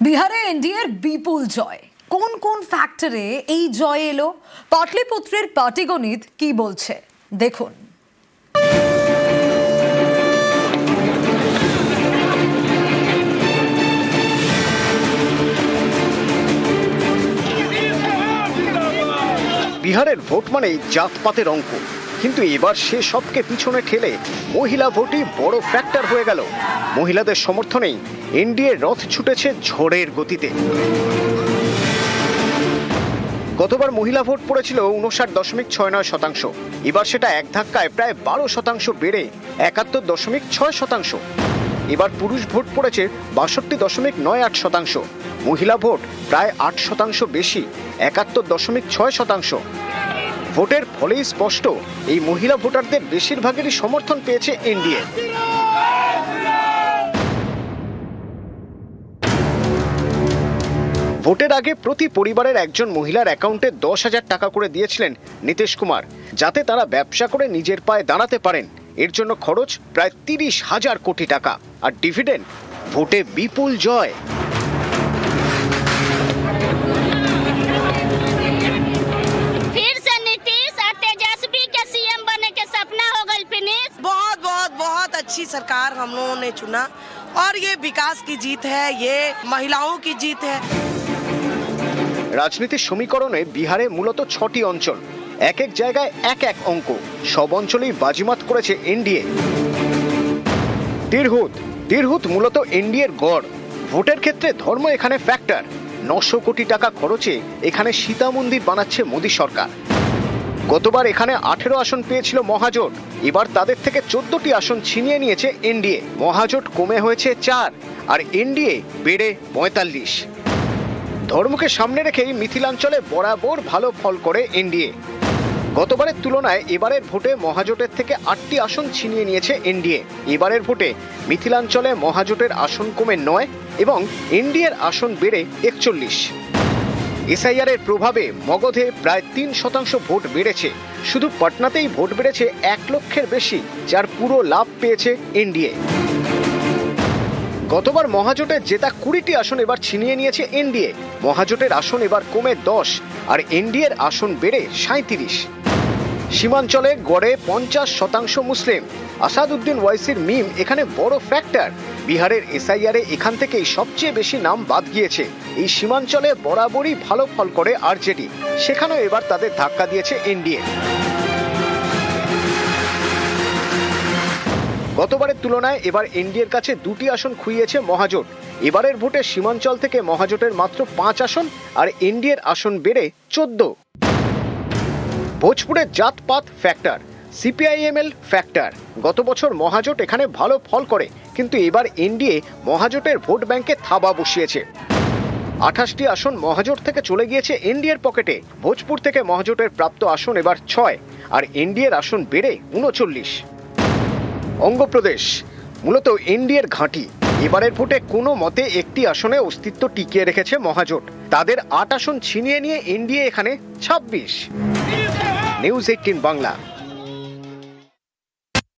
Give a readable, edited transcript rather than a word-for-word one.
বিহারে এনডিএর বিপুল জয়। কোন কোন ফ্যাক্টরে এই জয় এলো, পাটলিপুত্রের পাটিগণিত কি বলছে দেখুন। বিহারের ভোট মানেই জাতপাতের অঙ্ক, কিন্তু এবার সে সবকে পিছনে ঠেলে মহিলা ভোটই বড় ফ্যাক্টর হয়ে গেল। মহিলাদের সমর্থনেই এনডিএ রথ ছুটেছে ঝড়ের গতিতে। গতবার মহিলা ভোট পড়েছিল 59.69%, এবার সেটা এক ধাক্কায় প্রায় 12% বেড়ে 71.6%। এবার পুরুষ ভোট পড়েছে 62.98%, মহিলা ভোট প্রায় 8% বেশি, 71.6%। ভোটের ফলেই স্পষ্ট, এই মহিলা ভোটারদের বেশিরভাগেরই সমর্থন পেয়েছে এনডিএ। ভোটের আগে প্রতি পরিবারের একজন মহিলার অ্যাকাউন্টে 10,000 টাকা করে দিয়েছিলেন নীতিশ কুমার, যাতে তারা ব্যবসা করে নিজের পায়ে দাঁড়াতে পারেন। এর জন্য খরচ প্রায় 30,000 কোটি টাকা। আর ডিভিডেন্ড, ভোটে বিপুল জয়। बहुत अच्छी सरकार हम लोगों ने चुना और ये विकास की जीत है, ये महिलाओं की जीत है। রাজনীতির সমীকরণে বিহারে মূলত 6টি অঞ্চল, এক এক জায়গায় এক এক অঙ্ক। সব অঞ্চলেই বাজিমাত করেছে এনডিএ। তিরহুত মূলত এনডিএর গড়। ভোটের ক্ষেত্রে ধর্ম এখানে ফ্যাক্টর। 900 কোটি টাকা খরচে এখানে সীতা মন্দির বানাচ্ছে মোদী সরকার। গতবার এখানে 18 আসন পেয়েছিল মহাজোট, এবার তাদের থেকে 14টি আসন ছিনিয়ে নিয়েছে এনডিএ। মহাজোট কমে হয়েছে 4 আর এনডিএ বেড়ে 45। ধর্মকে সামনে রেখেই মিথিলাঞ্চলে বরাবর ভালো ফল করে এনডিএ। গতবারের তুলনায় এবারের ভোটে মহাজোটের থেকে 8টি আসন ছিনিয়ে নিয়েছে এনডিএ। এবারের ভোটে মিথিলাঞ্চলে মহাজোটের আসন কমে 9 এবং এনডিএর আসন বেড়ে 41। এসআইআর এর প্রভাবে মগধে প্রায় 3% ভোট বেড়েছে। শুধু পাটনাতেই ভোট বেড়েছে 1 লক্ষের বেশি, যার পুরো লাভ পেয়েছে এনডিএ। গতবার মহাজোটের জেতা 20টি আসন এবার ছিনিয়ে নিয়েছে এনডিএ। মহাজোটের আসন এবার কমে 10 আর এনডিএর আসন বেড়ে 37। সীমাঞ্চলে গড়ে 50% মুসলিম। আসাদউদ্দিন ওয়াইসির মিম এখানে বড় ফ্যাক্টর। বিহারের এসআইআরে এখান থেকেই সবচেয়ে বেশি নাম বাদ গিয়েছে। এই সীমাঞ্চলে বরাবরই ভালো ফল করে আরজেডি, সেখানেও এবার তাদের ধাক্কা দিয়েছে এনডিএ। গতবারের তুলনায় এবার এনডিএর কাছে 2টি আসন খুইয়েছে মহাজোট। এবারের ভোটে সীমাঞ্চল থেকে মহাজোটের মাত্র 5 আসন আর এনডিএর আসন বেড়ে 14। ভোজপুরের জাতপাত ফ্যাক্টর, সিপিআইএমএল ফ্যাক্টর। গত বছর মহাজোট এখানে ভালো ফল করে, কিন্তু এবার এনডিএ মহাজোটের ভোট ব্যাংকে থাবা বসিয়েছে। 28টি আসন মহাজোট থেকে চলে গিয়েছে এনডিএর পকেটে। ভোজপুর থেকে মহাজোটের প্রাপ্ত আসন এবার 6 আর এনডিএর আসন বেড়ে 39। অঙ্গপ্রদেশ মূলত এনডিএর ঘাঁটি। এবারের ভোটে কোনো মতে একটি আসনে অস্তিত্ব টিকিয়ে রেখেছে মহাজোট। তাদের 8 আসন ছিনিয়ে নিয়ে এনডিএ এখানে 26। নিউজ 18 বাংলা।